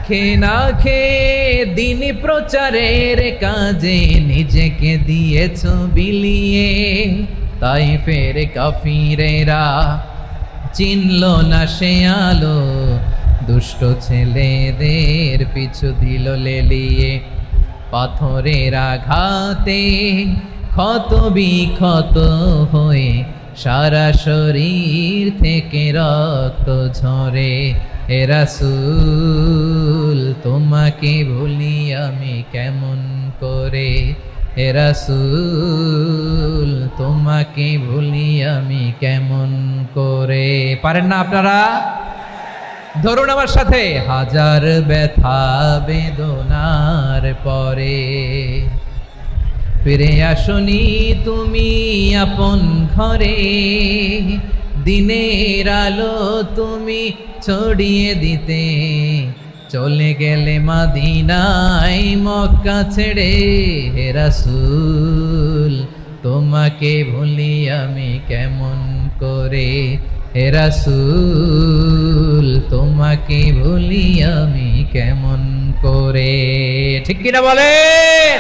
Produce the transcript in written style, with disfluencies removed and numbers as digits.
খেয়ে না খেয়ে দিন প্রচারের কাজে নিজেকে দিয়েছ বিলিয়ে, তাই ফের কাফিরেরা চিনল না সে আলো, দুষ্ট ছেলেদের পিছু দিল লেলিয়ে। পাথরের আঘাতে ক্ষত বিক্ষত হয়ে সারা শরীর থেকে রক্ত ঝরে। হে রাসূল তোমাকে ভুলি আমি কেমন করে, হে রাসূল তোমাকে ভুলি আমি কেমন করে। পারেন না আপনারা? ধরুন আমার সাথে। হাজার ব্যথা বেদনার পরে ফিরে আসনি তুমি আপন ঘরে, দিনের আলো তুমি ছড়িয়ে দিতে চলে গেলে মদিনায় মক্কা ছেড়ে। হে রাসূল তোমাকে ভুলি আমি কেমন করে, হে রাসূল তোমাকে ভুলি আমি কেমন করে। ঠিক কিনা বলেন?